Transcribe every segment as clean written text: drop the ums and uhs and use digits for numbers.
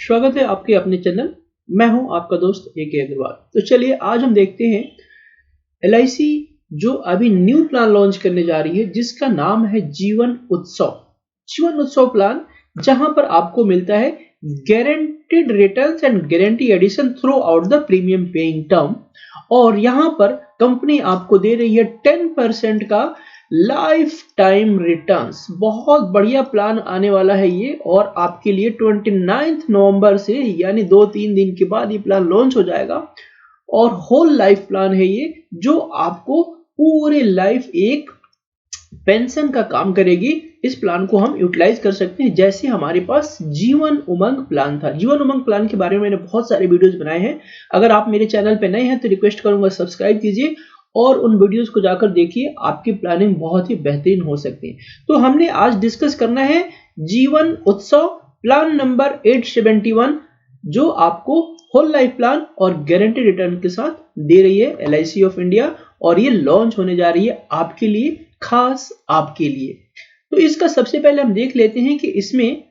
स्वागत है आपके अपने चैनल। मैं हूं आपका दोस्त ए के अग्रवाल। तो चलिए आज हम देखते हैं LIC जो अभी न्यू प्लान लॉन्च करने जा रही है जिसका नाम है जीवन उत्सव। जीवन उत्सव प्लान जहां पर आपको मिलता है guaranteed returns and guarantee addition throughout the premium paying term, और यहां पर कंपनी आपको दे रही है 10% का लाइफ टाइम रिटर्न्स। बहुत बढ़िया प्लान आने वाला है ये, और आपके लिए 29 नवंबर से यानी 2-3 दिन के बाद ये प्लान लॉन्च हो जाएगा। और होल लाइफ प्लान है ये जो आपको पूरे लाइफ एक पेंशन का काम करेगी। इस प्लान को हम यूटिलाइज कर सकते हैं जैसे हमारे पास जीवन उमंग प्लान था। जीवन उमंग प्लान के बारे में मैंने बहुत सारे वीडियोस बनाए हैं। अगर आप मेरे चैनल पे नए हैं तो रिक्वेस्ट करूंगा सब्सक्राइब कीजिए और उन वीडियोस को जाकर देखिए, आपकी प्लानिंग बहुत ही बेहतरीन हो सकती है। तो हमने आज डिस्कस करना है जीवन उत्सव प्लान नंबर 871 जो आपको होल लाइफ प्लान और गारंटी रिटर्न के साथ दे रही है LIC ऑफ इंडिया, और ये लॉन्च होने जा रही है आपके लिए, खास आपके लिए। तो इसका सबसे पहले हम देख लेते हैं कि इसमें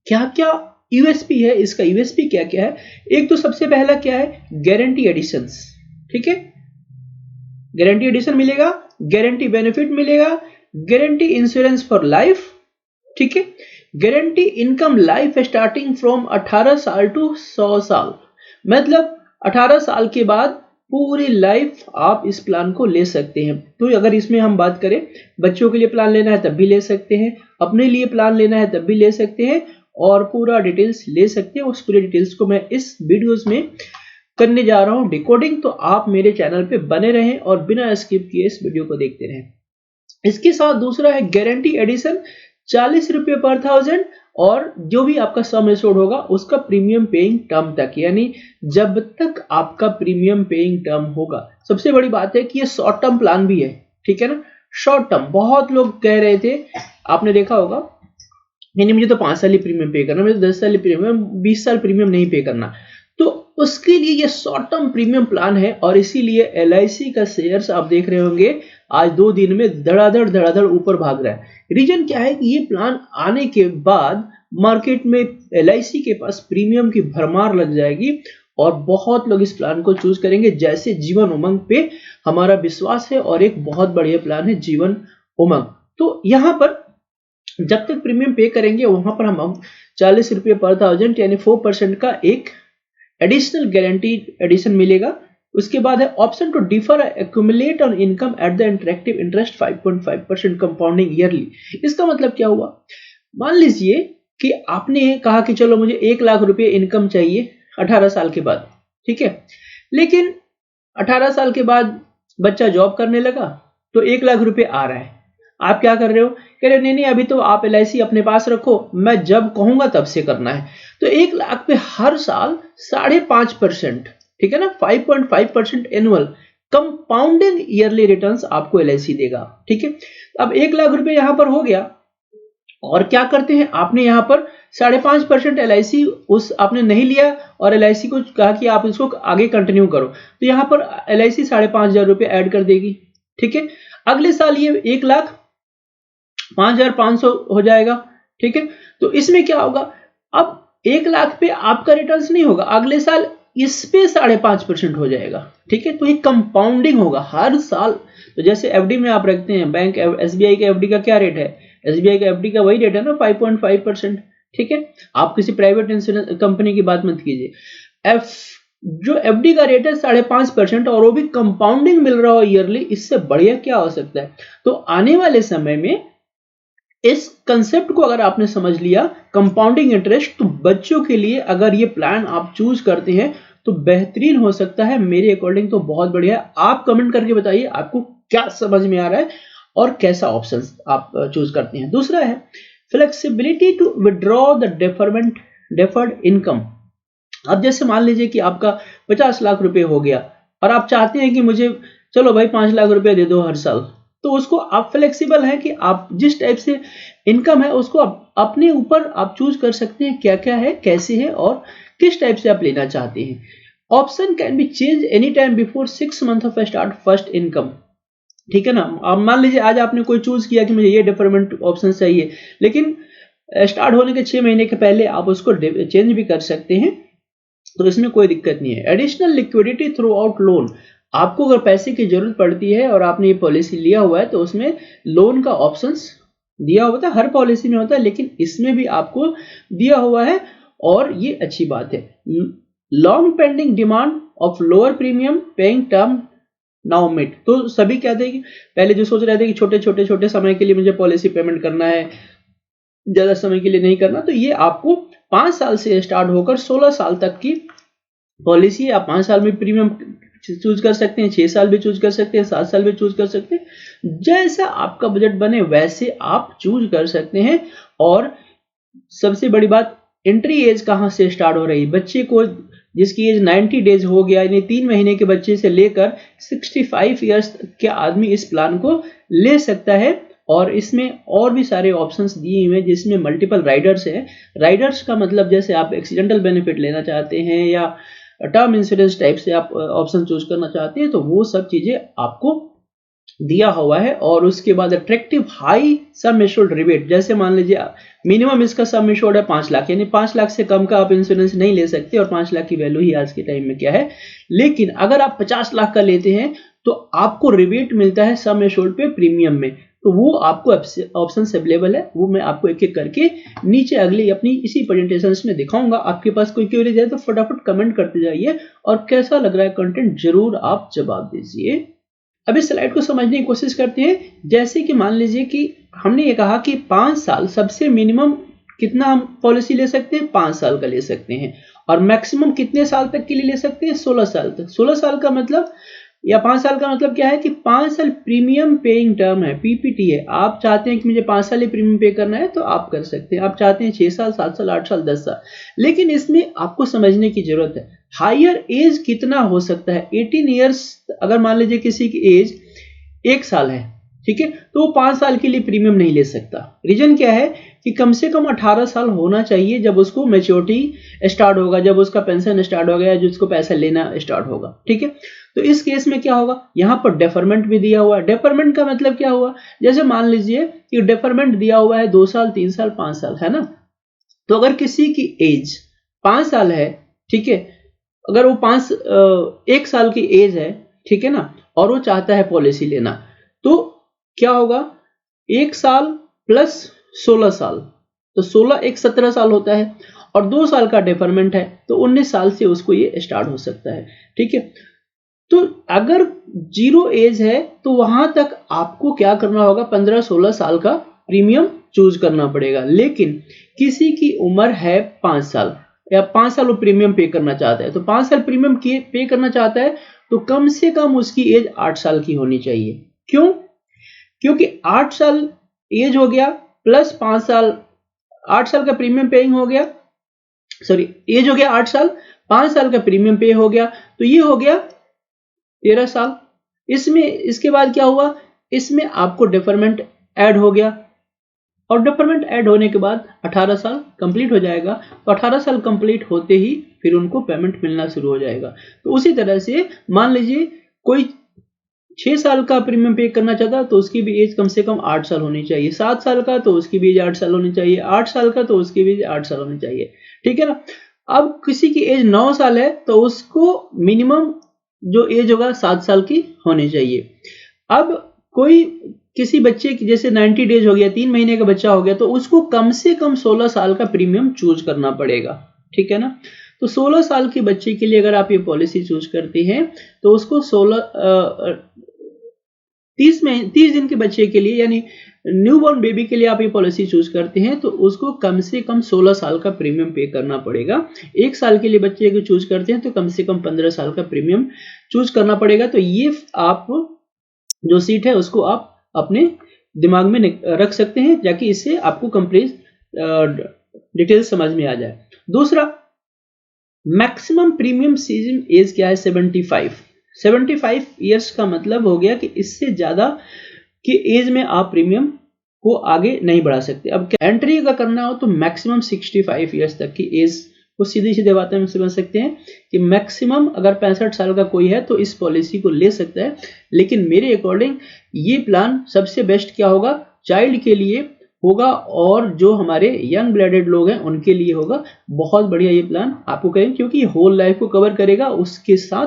क्या क्या यूएसपी है, इसका यूएसपी क्या क्या है। एक तो सबसे पहला क्या है, गारंटी एडिशंस। ठीक है, गारंटी एडिशन मिलेगा, गारंटी बेनिफिट मिलेगा, गारंटी इंश्योरेंस फॉर लाइफ। ठीक है, guarantee income life starting from 18 साल टू 100 साल, मतलब 18 साल के बाद पूरी लाइफ आप इस प्लान को ले सकते हैं। तो अगर इसमें हम बात करें, बच्चों के लिए प्लान लेना है तब भी ले सकते हैं, अपने लिए प्लान लेना है तब भी ले सकते हैं, और पूरा डिटेल्स ले सकते हैं। उस पूरे डिटेल्स को मैं इस वीडियोस में करने जा रहा हूं डिकोडिंग। तो आप मेरे चैनल पे बने रहें और बिना स्किप किए इस वीडियो को देखते रहें। इसके साथ दूसरा है गारंटी एडिशन 40 रुपये पर 1000, और जो भी आपका सम एश्योर्ड होगा उसका प्रीमियम पेइंग टर्म तक, यानी जब तक आपका प्रीमियम पेइंग टर्म होगा। सबसे बड़ी बात है कि ये शॉर्ट टर्म प्लान भी है। ठीक है ना, शॉर्ट टर्म। बहुत लोग कह रहे थे, आपने देखा होगा, नहीं मुझे तो 5 साल ही प्रीमियम पे करना, मुझे 10 साल प्रीमियम, 20 साल प्रीमियम नहीं पे करना। तो उसके लिए ये शॉर्ट टर्म प्रीमियम प्लान है, और इसीलिए LIC का शेयर्स आप देख रहे होंगे आज 2 दिन में धड़ाधड़ ऊपर भाग रहा है। रीजन क्या है कि ये प्लान आने के बाद मार्केट में LIC के पास प्रीमियम की भरमार लग जाएगी और बहुत लोग इस प्लान को चूज करेंगे। जैसे जीवन उमंग पे हमारा विश्वास है, और एक बहुत बढ़िया प्लान है जीवन उमंग। तो यहां पर जब तक प्रीमियम पे करेंगे वहां पर हम 40 रुपये पर 1000 यानी 4% का एक एडिशनल गारंटी एडिशन मिलेगा। उसके बाद है option to defer accumulate on income at the interactive interest 5.5% compounding yearly. इसका मतलब क्या हुआ, मान लीजिए कि आपने कहा कि चलो मुझे 1 लाख रुपए इनकम चाहिए 18 साल के बाद। ठीक है, लेकिन 18 साल के बाद बच्चा जॉब करने लगा तो 1 लाख रुपए आ रहा है। आप क्या कर रहे हो, कह रहे नहीं अभी तो आप LIC अपने पास रखो, मैं जब कहूंगा तब से करना है। तो 1 लाख पे हर साल 5.5%, ठीक है ना, 5.5% एनुअल कंपाउंडिंग ईयरली रिटर्न्स आपको LIC देगा। ठीक है, अब 1 लाख रुपए यहां पर हो गया, और क्या करते हैं, आपने यहां पर 5.5% LIC उस आपने नहीं लिया और LIC को कहा कि आप इसको आगे कंटिन्यू करो, तो यहां पर LIC 5,500 रुपए ऐड कर देगी। ठीक है, अगले साल ये 1,05,500 हो जाएगा। ठीक है, तो इसमें क्या होगा, अब 1 लाख पे आपका रिटर्न्स नहीं होगा, अगले साल इस पे 5.5% हो जाएगा। ठीक है, तो ये कंपाउंडिंग होगा हर साल। तो जैसे FD में आप रखते हैं, बैंक SBI का FD का क्या रेट है, SBI का FD का वही रेट है ना, 5.5%। ठीक है, आप किसी प्राइवेट इंश्योरेंस कंपनी की बात मत कीजिए। जो FD का रेट है 5.5%, और वो भी कंपाउंडिंग मिल रहा हो ईयरली, इससे बढ़िया क्या हो सकता है। तो आने वाले समय में इस कंसेप्ट को अगर आपने समझ लिया, कंपाउंडिंग इंटरेस्ट, तो बच्चों के लिए अगर ये प्लान आप चूज करते हैं तो बेहतरीन हो सकता है। मेरे अकॉर्डिंग तो बहुत बढ़िया है। आप कमेंट करके बताइए आपको क्या समझ में आ रहा है और कैसा ऑप्शन आप चूज करते हैं। दूसरा है flexibility to withdraw the deferred income. अब जैसे मान लीजिए कि आपका 50 लाख रुपए हो गया और आप चाहते हैं कि मुझे चलो भाई 5 लाख रुपए दे दो हर साल, तो उसको आप फ्लेक्सिबल है कि आप जिस टाइप से इनकम है उसको अपने ऊपर आप चूज कर सकते हैं क्या क्या है, कैसे है और किस टाइप से आप लेना चाहते हैं। Option can be change any time before 6 month of start first income. ठीक है ना, अब मान लीजिए आज आपने कोई चूज किया कि मुझे ये डिफरमेंट ऑप्शन चाहिए, लेकिन स्टार्ट होने के 6 महीने के पहले आप उसको चेंज भी कर सकते हैं, तो इसमें कोई दिक्कत नहीं है। Additional liquidity through out loan, आपको अगर पैसे की जरूरत पड़ती है और आपने ये पॉलिसी लिया हुआ है तो उसमें लोन का ऑप्शंस दिया हुआ था, हर पॉलिसी में होता है लेकिन इसमें भी आपको दिया हुआ है और ये अच्छी बात है। Long pending demand of lower premium paying term now met, तो सभी कहते हैं कि पहले जो सोच रहे थे कि छोटे समय के लिए मुझे पॉलिसी पेमेंट करना है, ज्यादा समय के लिए नहीं करना, तो ये आपको 5 साल से स्टार्ट होकर 16 साल तक की पॉलिसी, आप 5 साल में प्रीमियम चूज कर सकते हैं, 6 साल भी चूज कर सकते हैं, 7 साल भी चूज कर सकते हैं, जैसा आपका बजट बने वैसे आप चूज कर सकते हैं। और सबसे बड़ी बात, एंट्री एज कहां से स्टार्ट हो रही है, बच्चे को जिसकी एज 90 डेज हो गया, यानी 3 महीने के बच्चे से लेकर 65 ईयर्स के आदमी इस प्लान को ले सकता है। और इसमें और भी सारे ऑप्शंस दिए हुए हैं जिसमें मल्टीपल राइडर्स है। राइडर्स का मतलब जैसे आप एक्सीडेंटल बेनिफिट लेना चाहते हैं या टर्म इंश्योरेंस टाइप से आप ऑप्शन चूज करना चाहते हैं, तो वो सब चीजें आपको दिया हुआ है। और उसके बाद attractive high sum assured rebate, जैसे मान लीजिए मिनिमम इसका सम एश्योर्ड है 5 लाख, यानी 5 लाख से कम का आप इंश्योरेंस नहीं ले सकते, और 5 लाख की वैल्यू ही आज के टाइम में क्या है। लेकिन अगर आप 50 लाख का लेते हैं तो आपको रिबेट मिलता है सम एश्योर्ड पे प्रीमियम में, तो वो आपको ऑप्शन अवेलेबल है, वो मैं आपको एक एक करके नीचे अगली अपनी इसी प्रेजेंटेशन में दिखाऊंगा। आपके पास कोई क्वेरी है तो फटाफट कमेंट करते जाइए, और कैसा लग रहा है कंटेंट जरूर आप जवाब दीजिए। अब इस स्लाइड को समझने की कोशिश करते हैं। जैसे कि मान लीजिए कि हमने ये कहा कि 5 साल सबसे मिनिमम कितना हम पॉलिसी ले सकते हैं, 5 साल का ले सकते हैं, और मैक्सिमम कितने साल तक के लिए ले सकते हैं, 16 साल तक। 16 साल का मतलब या 5 साल का मतलब क्या है कि 5 साल प्रीमियम पेइंग टर्म है, पीपीटी है। आप चाहते हैं कि मुझे 5 साल ही प्रीमियम पे करना है तो आप कर सकते हैं, आप चाहते हैं 6 साल, 7 साल, 8 साल, 10 साल। लेकिन इसमें आपको समझने की जरूरत है हायर एज कितना हो सकता है। 18 ईयर्स अगर मान लीजिए किसी की एज 1 साल है, ठीक है, तो वो 5 साल के लिए प्रीमियम नहीं ले सकता। रीजन क्या है कि कम से कम 18 साल होना चाहिए जब उसको मैच्योरिटी स्टार्ट होगा, जब उसका पेंशन स्टार्ट होगा या जिसको पैसा लेना स्टार्ट होगा, ठीक है। तो इस केस में क्या होगा, यहां पर डेफरमेंट भी दिया हुआ है। डेफरमेंट का मतलब क्या हुआ, जैसे मान लीजिए कि डेफरमेंट दिया हुआ है 2 साल, 3 साल, 5 साल, है ना। तो अगर किसी की एज 5 साल है, ठीक है, अगर वो 1 साल की एज है, ठीक है ना, और वो चाहता है पॉलिसी लेना, तो क्या होगा, 1 साल प्लस 16 साल, तो 16 1 17 साल होता है, और 2 साल का डेफरमेंट है तो 19 साल से उसको ये स्टार्ट हो सकता है, ठीक है। तो अगर 0 एज है तो वहां तक आपको क्या करना होगा, 15-16 साल का प्रीमियम चूज करना पड़ेगा। लेकिन किसी की उम्र है 5 साल या 5 साल वो प्रीमियम पे करना चाहता है, तो 5 साल प्रीमियम पे करना चाहता है तो कम से कम उसकी एज 8 साल की होनी चाहिए। क्यों, क्योंकि 8 साल एज हो गया प्लस 5 साल, 8 साल का प्रीमियम पेइंग हो गया, सॉरी एज हो गया 8 साल, 5 साल का प्रीमियम पे हो गया, तो ये हो गया 13 साल। इसमें इसके बाद क्या हुआ, इसमें आपको डेफरमेंट ऐड हो गया, और डेफरमेंट ऐड होने के बाद 18 साल कंप्लीट हो जाएगा। तो 18 साल कंप्लीट होते ही फिर उनको पेमेंट मिलना शुरू हो जाएगा। तो उसी तरह से मान लीजिए कोई 6 साल का प्रीमियम पे करना चाहता है तो उसकी भी एज कम से कम 8 साल होनी चाहिए, 7 साल का तो उसकी भी एज 8 साल होनी चाहिए, 8 साल का तो उसकी भी 8 साल होनी चाहिए, ठीक है ना। अब किसी की एज 9 साल है तो उसको मिनिमम जो एज होगा 7 साल की होनी चाहिए। अब कोई किसी बच्चे की जैसे 90 डेज हो गया, 3 महीने का बच्चा हो गया, तो उसको कम से कम 16 साल का प्रीमियम चूज करना पड़ेगा, ठीक है ना। तो 16 साल के बच्चे के लिए अगर आप ये पॉलिसी चूज करते हैं तो उसको 30 दिन के बच्चे के लिए यानी न्यूबॉर्न बेबी के लिए आप ये पॉलिसी चूज करते हैं तो उसको कम से कम 16 साल का प्रीमियम पे करना पड़ेगा। 1 साल के लिए बच्चे को चूज करते हैं तो कम से कम 15 साल का प्रीमियम चूज करना पड़ेगा। तो ये आप जो सीट है उसको आप अपने दिमाग में रख सकते हैं ताकि इससे आपको कंप्लीट डिटेल समझ में आ जाए। दूसरा, मैक्सिमम प्रीमियम सीजन एज क्या है, 75 ईयर्स का मतलब हो गया कि इससे ज्यादा की एज में आप प्रीमियम को आगे नहीं बढ़ा सकते। अब एंट्री अगर करना हो तो मैक्सिमम 65 ईयर्स तक की एज को सीधे बातें हम समझ सकते हैं कि मैक्सिमम अगर 65 साल का कोई है तो इस पॉलिसी को ले सकता है। लेकिन मेरे अकॉर्डिंग ये प्लान सबसे बेस्ट क्या होगा, चाइल्ड के लिए होगा और जो हमारे यंग ब्लडेड लोग हैं उनके लिए होगा बहुत बढ़िया ये प्लान आपको कहें, क्योंकि ये होल लाइफ को कवर करेगा। उसके साथ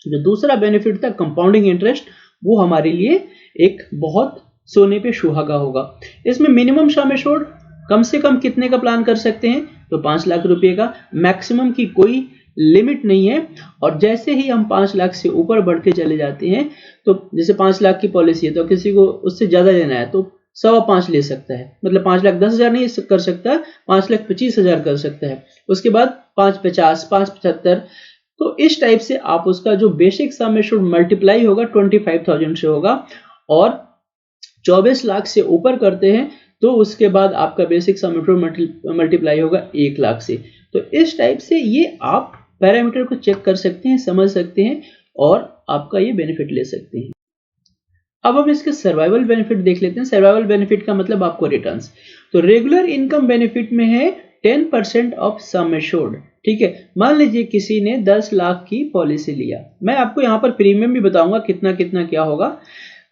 जो दूसरा बेनिफिट था कंपाउंडिंग इंटरेस्ट, वो हमारे लिए एक बहुत सोने पे सुहागा होगा। इसमें मिनिमम सम एश्योर्ड कम से कम कितने का प्लान कर सकते हैं, तो 5 लाख रुपए का, मैक्सिमम की कोई लिमिट नहीं है। और जैसे ही हम 5 लाख से ऊपर बढ़ते चले जाते हैं, तो जैसे 5 लाख की पॉलिसी है तो किसी को उससे ज्यादा लेना है तो 5.25 ले सकता है, मतलब 5,10,000 नहीं कर सकता, 5,25,000 कर सकता है। उसके बाद 5,50, 5,75, तो इस टाइप से आप उसका जो बेसिक सम एश्योर्ड मल्टीप्लाई होगा 25,000 से होगा, और 24 लाख से ऊपर करते हैं तो उसके बाद आपका बेसिक सम एश्योर्ड मल्टीप्लाई होगा 1 लाख से। तो इस टाइप से ये आप पैरामीटर को चेक कर सकते हैं, समझ सकते हैं और आपका ये बेनिफिट ले सकते हैं। अब हम इसके सर्वाइवल बेनिफिट देख लेते हैं। सर्वाइवल बेनिफिट का मतलब आपको रिटर्न्स, तो रेगुलर इनकम बेनिफिट में है 10% ऑफ सम एश्योर्ड। ठीक है, मान लीजिए किसी ने 10 लाख की पॉलिसी लिया, मैं आपको यहाँ पर प्रीमियम भी बताऊंगा कितना कितना क्या होगा।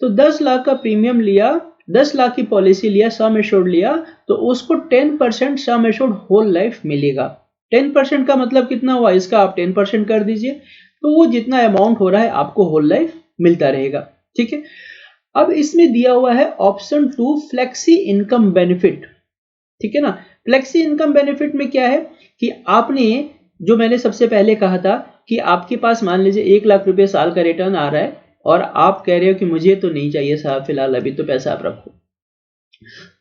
तो 10 लाख का प्रीमियम लिया, 10 लाख की पॉलिसी लिया, सम एश्योर्ड लिया, तो उसको 10% सम एश्योर्ड होल लाइफ मिलेगा। 10% का मतलब कितना हुआ, इसका आप 10% कर दीजिए, तो वो जितना अमाउंट हो रहा है आपको होल लाइफ मिलता रहेगा। ठीक है, अब इसमें दिया हुआ है ऑप्शन 2 फ्लेक्सी इनकम बेनिफिट। ठीक है ना, फ्लेक्सी इनकम बेनिफिट में क्या है कि आपने, जो मैंने सबसे पहले कहा था कि आपके पास मान लीजिए 1 लाख रुपए साल का रिटर्न आ रहा है और आप कह रहे हो कि मुझे तो नहीं चाहिए साहब फिलहाल, अभी तो पैसा आप रखो,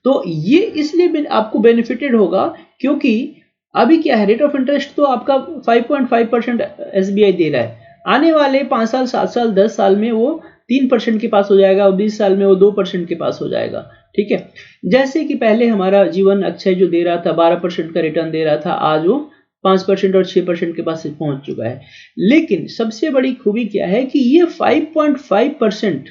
तो ये इसलिए आपको बेनिफिटेड होगा क्योंकि अभी क्या है, रेट ऑफ इंटरेस्ट तो आपका 5.5% एसबीआई दे रहा है। आने वाले 5 साल, 7 साल, 10 साल में वो 3% के पास हो जाएगा और 20 साल में वो 2% के पास हो जाएगा। ठीक है, जैसे कि पहले हमारा जीवन अक्षय जो दे रहा था 12% का रिटर्न दे रहा था, आज वो 5% और 6% के पास पहुंच चुका है। लेकिन सबसे बड़ी खूबी क्या है कि ये 5.5%,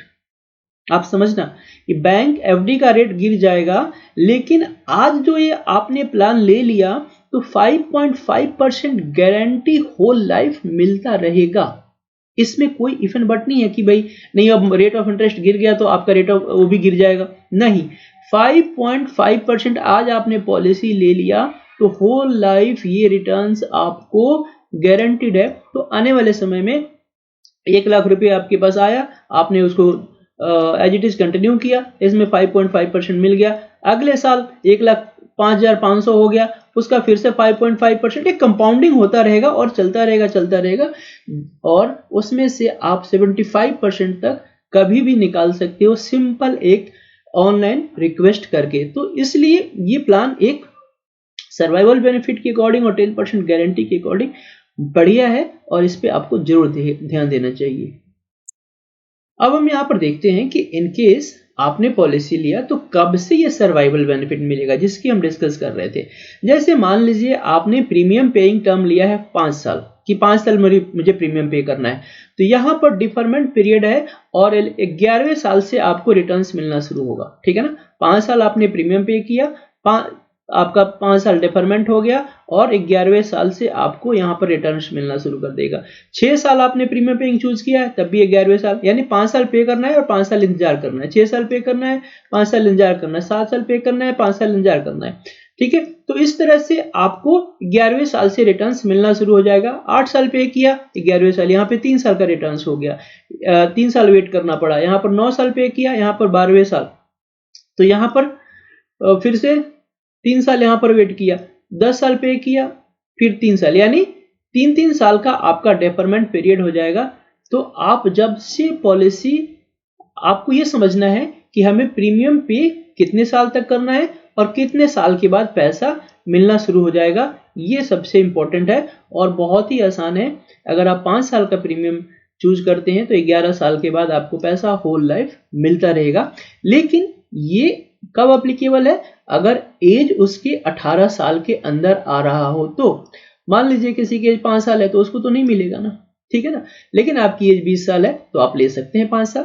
आप समझना कि बैंक एफडी का रेट गिर जाएगा, लेकिन आज जो ये आपने प्लान ले लिया तो 5.5% गारंटी होल लाइफ मिलता रहेगा। इसमें कोई इफ एंड बट नहीं है कि भाई नहीं अब रेट ऑफ इंटरेस्ट गिर गया तो आपका रेट ऑफ वो भी गिर जाएगा, नहीं। 5.5% आज आपने पॉलिसी ले लिया तो होल लाइफ ये रिटर्न्स आपको गारंटीड है। तो आने वाले समय में 1 लाख रुपए आपके पास आया, आपने उसको एज इट इज कंटिन्यू किया, इसमें 5.5% मिल गया, अगले साल 1,05,500 हो गया, उसका फिर से 5.5%, एक कंपाउंडिंग होता रहेगा और चलता रहेगा और उसमें से आप 75% तक कभी भी निकाल सकते हो, सिंपल एक ऑनलाइन रिक्वेस्ट करके। तो इसलिए ये प्लान एक सर्वाइवल बेनिफिट के अकॉर्डिंग और 10% गारंटी के अकॉर्डिंग बढ़िया है और इस पे आपको जरूर ध्यान देना चाहिए। अब हम यहाँ पर देखते हैं कि इनकेस आपने पॉलिसी लिया तो कब से ये सर्वाइवल बेनिफिट मिलेगा, जिसकी हम डिस्कस कर रहे थे। जैसे मान लीजिए आपने प्रीमियम पेइंग टर्म लिया है 5 साल कि 5 साल मुझे प्रीमियम पे करना है, तो यहाँ पर डिफरमेंट पीरियड है और 11वें साल से आपको रिटर्न्स मिलना शुरू होगा। ठीक है ना, 5 साल आपने प्रीमियम पे किया, आपका 5 साल डिफरमेंट हो गया और 11वें साल से आपको यहाँ पर रिटर्न्स मिलना शुरू कर देगा। 6 साल आपने प्रीमियम पेइंग चूज किया है तब भी 11वें साल, यानी 5 साल पे करना है और 5 साल इंतजार करना है, 6 साल पे करना है, 5 साल इंतजार करना है, 7 साल पे करना है, 5 साल इंतजार करना है। ठीक है, तो इस तरह से आपको 11वें साल से रिटर्न्स मिलना शुरू हो जाएगा। 8 साल पे किया, 11वें साल यहाँ पे 3 साल का रिटर्न्स हो गया, 3 साल वेट करना पड़ा। यहाँ पर 9 साल पे किया, यहाँ पर 12वें साल, तो यहाँ पर फिर से 3 साल यहाँ पर वेट किया, 10 साल पे किया, फिर 3 साल, यानी 3-3 साल का आपका डेफरमेंट पीरियड हो जाएगा। तो आप जब से पॉलिसी, आपको ये समझना है कि हमें प्रीमियम पे कितने साल तक करना है और कितने साल के बाद पैसा मिलना शुरू हो जाएगा, ये सबसे इंपॉर्टेंट है और बहुत ही आसान है। अगर आप 5 साल का प्रीमियम चूज करते हैं तो 11 साल के बाद आपको पैसा होल लाइफ मिलता रहेगा। लेकिन ये कब अप्लीकेबल है, अगर एज उसके 18 साल के अंदर आ रहा हो तो। मान लीजिए किसी की एज 5 साल है तो उसको तो नहीं मिलेगा ना, ठीक है ना, लेकिन आपकी एज 20 साल है तो आप ले सकते हैं 5 साल।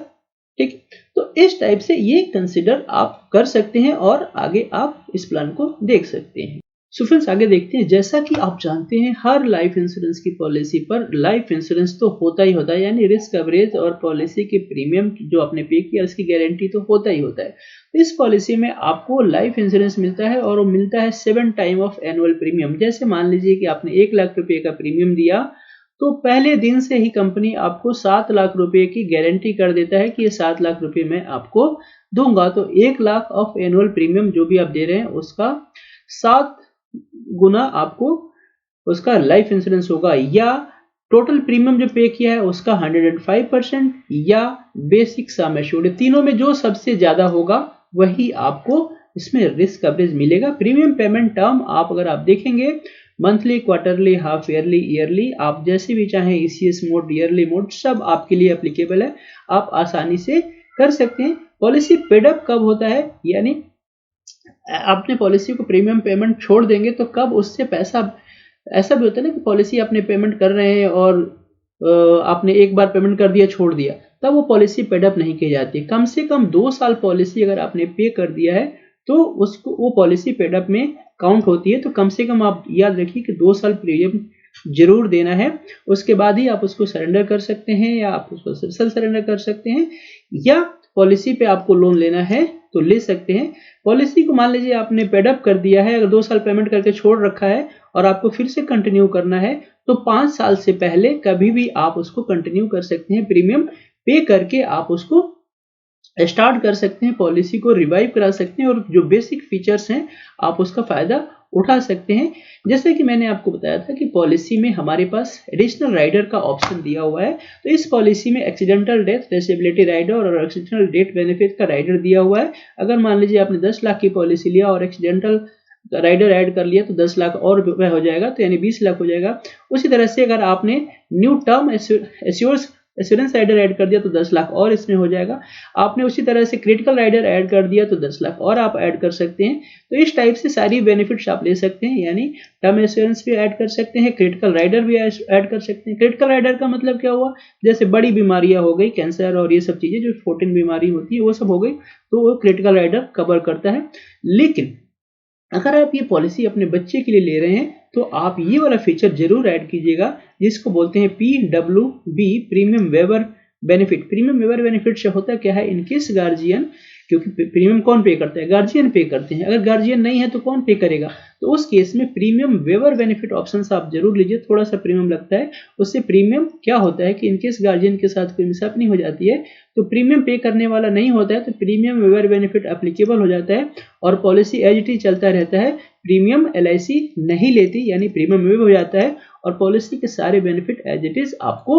ठीक, तो इस टाइप से ये कंसिडर आप कर सकते हैं और आगे आप इस प्लान को देख सकते हैं। सो फ्रेंड्स आगे देखते हैं। जैसा कि आप जानते हैं हर लाइफ इंश्योरेंस की पॉलिसी पर लाइफ इंश्योरेंस तो होता ही होता है, यानी रिस्क कवरेज और पॉलिसी के प्रीमियम जो आपने पे किया उसकी गारंटी तो होता ही होता है। इस पॉलिसी में आपको लाइफ इंश्योरेंस मिलता है और वो मिलता है 7 टाइम ऑफ एनुअल प्रीमियम। जैसे मान लीजिए कि आपने 1 लाख रुपए का प्रीमियम दिया तो पहले दिन से ही कंपनी आपको 7 लाख रुपए की गारंटी कर देता है कि ये 7 लाख रुपए मैं आपको दूंगा। तो 1 लाख ऑफ एनुअल प्रीमियम जो भी आप दे रहे हैं उसका 7 गुना आपको उसका लाइफ इंश्योरेंस होगा, या टोटल प्रीमियम जो पे किया है उसका 105% या बेसिक सम एश्योर्ड, तीनों में जो सबसे ज्यादा होगा वही आपको इसमें रिस्क कवरेज मिलेगा। प्रीमियम पेमेंट टर्म अगर आप देखेंगे monthly, quarterly, half yearly, yearly, आप जैसे भी चाहें ईसीएस मोड, ईयरली मोड, सब आपके लिए एप्लीकेबल है, आप आसानी से कर सकते हैं। पॉलिसी पेड अप कब होता है, यानी आपने पॉलिसी को प्रीमियम पेमेंट छोड़ देंगे तो कब उससे पैसा, ऐसा भी होता है ना कि पॉलिसी आपने पेमेंट कर रहे हैं और आपने एक बार पेमेंट कर दिया छोड़ दिया, तब वो पॉलिसी पेड अप नहीं की जाती। कम से कम 2 साल पॉलिसी अगर आपने पे कर दिया है तो उसको वो पॉलिसी पेड अप में काउंट होती है। तो कम से कम आप याद रखिए कि 2 साल प्रीमियम जरूर देना है, उसके बाद ही आप उसको सरेंडर कर सकते हैं, या आप उसको सेल्फ सरेंडर कर सकते हैं, या पॉलिसी पे आपको लोन लेना है तो ले सकते हैं। पॉलिसी को मान लीजिए आपने पेड अप कर दिया है, अगर 2 साल पेमेंट करके छोड़ रखा है और आपको फिर से कंटिन्यू करना है तो 5 साल से पहले कभी भी आप उसको कंटिन्यू कर सकते हैं। प्रीमियम पे करके आप उसको स्टार्ट कर सकते हैं, पॉलिसी को रिवाइव करा सकते हैं और जो बेसिक फीचर्स हैं आप उसका फायदा उठा सकते हैं। जैसे कि मैंने आपको बताया था कि पॉलिसी में हमारे पास एडिशनल राइडर का ऑप्शन दिया हुआ है। तो इस पॉलिसी में एक्सीडेंटल डेथ, डिसेबिलिटी राइडर और एक्सीडेंटल डेथ बेनिफिट का राइडर दिया हुआ है। अगर मान लीजिए आपने 10 लाख की पॉलिसी लिया और एक्सीडेंटल राइडर ऐड कर लिया तो 10 लाख और रुपए हो जाएगा, तो यानी 20 लाख हो जाएगा। उसी तरह से अगर आपने new term assurance rider add कर दिया तो 10 लाख और इसमें हो जाएगा। आपने उसी तरह से क्रिटिकल राइडर ऐड कर दिया तो 10 लाख और आप ऐड कर सकते हैं। तो इस टाइप से सारी बेनिफिट्स आप ले सकते हैं, यानी टर्म एश्योरेंस भी ऐड कर सकते हैं, क्रिटिकल राइडर भी ऐड कर सकते हैं। क्रिटिकल राइडर का मतलब क्या हुआ, जैसे बड़ी बीमारियां हो गई, कैंसर और ये सब चीजें जो 14 बीमारी होती है वो सब हो गई, तो वो क्रिटिकल राइडर कवर करता है। लेकिन अगर आप ये पॉलिसी अपने बच्चे के लिए ले रहे हैं तो आप ये वाला फीचर जरूर ऐड कीजिएगा जिसको बोलते हैं PWB, premium waiver benefit. Premium waiver benefit से होता क्या है, इनकेस गार्जियन, क्योंकि प्रीमियम कौन पे करता है, गार्जियन पे करते हैं, अगर गार्जियन नहीं है तो कौन पे करेगा, तो उस केस में प्रीमियम वेवर बेनिफिट ऑप्शन आप जरूर लीजिए। थोड़ा सा प्रीमियम लगता है, उससे प्रीमियम क्या होता है कि इनकेस गार्जियन के साथ कोई मिसहैप नहीं हो जाती है तो प्रीमियम पे करने वाला नहीं होता है तो प्रीमियम वेवर बेनिफिट एप्लीकेबल हो जाता है और पॉलिसी एज इट इज चलता रहता है। प्रीमियम LIC नहीं लेती, यानी प्रीमियम वेव हो जाता है और पॉलिसी के सारे बेनिफिट एज इट इज आपको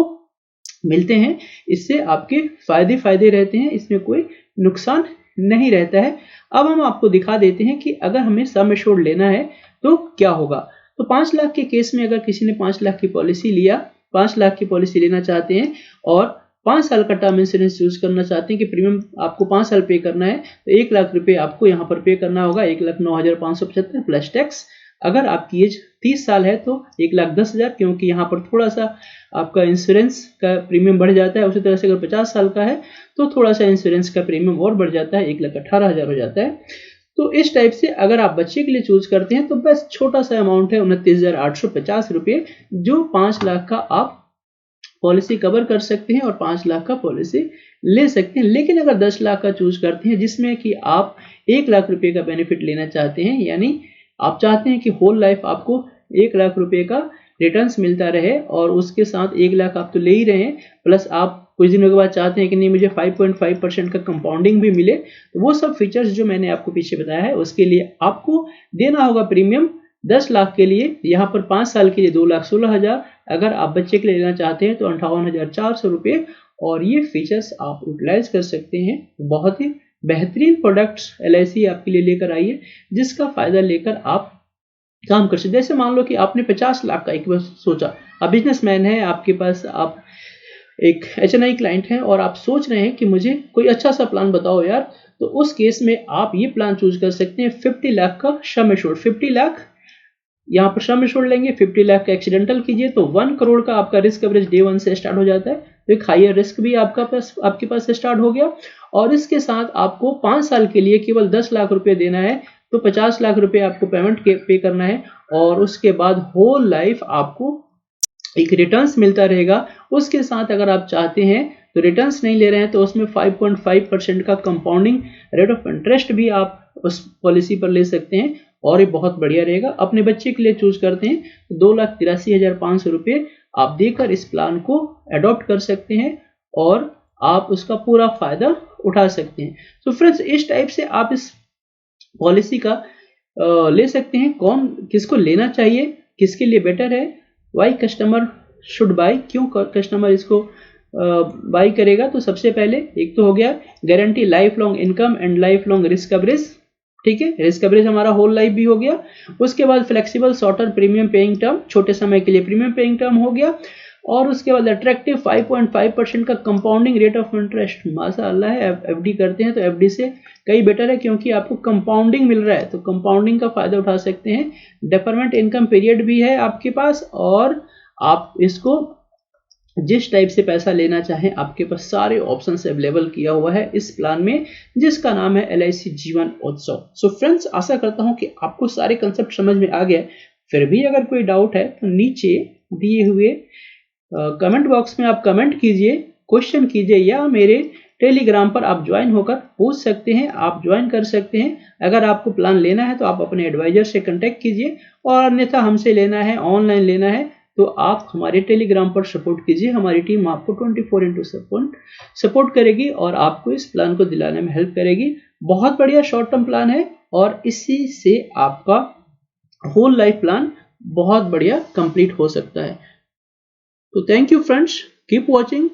मिलते हैं। इससे आपके फायदे रहते हैं, इसमें कोई नुकसान नहीं रहता है। अब हम आपको दिखा देते हैं कि अगर हमें सम एश्योर्ड लेना है तो क्या होगा। तो 5 लाख के केस में अगर किसी ने 5 लाख की पॉलिसी लिया, 5 लाख की पॉलिसी लेना चाहते हैं और 5 साल का टर्म इंश्योरेंस यूज करना चाहते हैं कि प्रीमियम आपको 5 साल पे करना है, तो 1 लाख रुपए आपको यहाँ पर पे करना होगा, 1,09,575 प्लस टैक्स। अगर आपकी एज 30 साल है तो 1,10,000, क्योंकि यहाँ पर थोड़ा सा आपका इंश्योरेंस का प्रीमियम बढ़ जाता है। उसी तरह से अगर 50 साल का है तो थोड़ा सा इंश्योरेंस का प्रीमियम और बढ़ जाता है, 1,18,000 हो जाता है। तो इस टाइप से अगर आप बच्चे के लिए चूज करते हैं तो बस छोटा सा अमाउंट है 29,850 रुपये, जो 5 लाख का आप पॉलिसी कवर कर सकते हैं और 5 लाख का पॉलिसी ले सकते हैं। लेकिन अगर 10 लाख का चूज करते हैं जिसमें कि आप 1 लाख रुपए का बेनिफिट लेना चाहते हैं, यानी आप चाहते हैं कि होल लाइफ आपको 1 लाख रुपए का रिटर्न्स मिलता रहे और उसके साथ 1 लाख आप तो ले ही रहे हैं, प्लस आप कुछ दिनों के बाद चाहते हैं कि नहीं मुझे 5.5% का कंपाउंडिंग भी मिले, तो वो सब फीचर्स जो मैंने आपको पीछे बताया है उसके लिए आपको देना होगा प्रीमियम 10 लाख के लिए, यहाँ पर 5 साल के लिए 2,16,000, अगर आप बच्चे के लिए लेना चाहते हैं तो 58,400 रुपये। और ये फीचर्स आप यूटिलाइज कर सकते हैं। बहुत ही बेहतरीन प्रोडक्ट्स LIC आपके लिए लेकर आई है जिसका फायदा लेकर आप काम कर सकते। जैसे मान लो कि आपने 50 लाख का एक बार सोचा, आप बिजनेसमैन है, आपके पास आप एक HNI क्लाइंट है और आप सोच रहे हैं कि मुझे कोई अच्छा सा प्लान बताओ यार, तो उस केस में आप ये प्लान चूज कर सकते हैं 50 लाख का सम एश्योर्ड। 50 लाख यहाँ पर सम एश्योर्ड लेंगे, 50 लाख का एक्सीडेंटल कीजिए तो 1 करोड़ का आपका रिस्क कवरेज डे 1 से स्टार्ट हो जाता है। तो एक हायर रिस्क भी आपके पास स्टार्ट हो गया और इसके साथ आपको 5 साल के लिए केवल 10 लाख रुपए देना है तो 50 लाख रुपए आपको पेमेंट पे करना है और उसके बाद होल लाइफ आपको एक रिटर्न्स मिलता रहेगा। उसके साथ अगर आप चाहते हैं तो रिटर्न्स नहीं ले रहे हैं तो उसमें 5.5% का कंपाउंडिंग रेट ऑफ इंटरेस्ट भी आप उस पॉलिसी पर ले सकते हैं और ये बहुत बढ़िया रहेगा। अपने बच्चे के लिए चूज करते हैं तो 2,83,500 रुपये आप देकर इस प्लान को अडॉप्ट कर सकते हैं और आप उसका पूरा फायदा उठा सकते हैं। तो फ्रेंड्स इस टाइप से आप इस पॉलिसी का ले सकते हैं। कौन किसको लेना चाहिए, किसके लिए बेटर है, वाई कस्टमर शुड बाय, क्यों कस्टमर इसको बाय करेगा। तो सबसे पहले एक तो हो गया guarantee life long income and life long risk coverage, ठीक है, रिस्क कवरेज हमारा होल लाइफ भी हो गया। उसके बाद flexible shorter premium paying term, छोटे समय के लिए प्रीमियम पेइंग टर्म हो गया। और उसके बाद अट्रैक्टिव 5.5% का कंपाउंडिंग रेट ऑफ इंटरेस्ट, माशाअल्लाह है। एफडी करते हैं तो एफडी से कई बेटर है क्योंकि आपको कंपाउंडिंग मिल रहा है, तो कंपाउंडिंग का फायदा उठा सकते हैं। डेफरमेंट इनकम पीरियड भी है आपके पास और आप इसको जिस टाइप से पैसा लेना चाहें आपके पास सारे ऑप्शंस अवेलेबल किया हुआ है इस प्लान में, जिसका नाम है LIC जीवन उत्सव। सो फ्रेंड्स आशा करता हूं कि आपको सारे कंसेप्ट समझ में आ गए। फिर भी अगर कोई डाउट है तो नीचे दिए हुए कमेंट बॉक्स में आप कमेंट कीजिए, क्वेश्चन कीजिए या मेरे टेलीग्राम पर आप ज्वाइन होकर पूछ सकते हैं, आप ज्वाइन कर सकते हैं। अगर आपको प्लान लेना है तो आप अपने एडवाइजर से कांटेक्ट कीजिए और अन्यथा हमसे लेना है, ऑनलाइन लेना है तो आप हमारे टेलीग्राम पर सपोर्ट कीजिए। हमारी टीम आपको 24/7 सपोर्ट करेगी और आपको इस प्लान को दिलाने में हेल्प करेगी। बहुत बढ़िया शॉर्ट टर्म प्लान है और इसी से आपका होल लाइफ प्लान बहुत बढ़िया कंप्लीट हो सकता है। तो thank you friends, keep watching.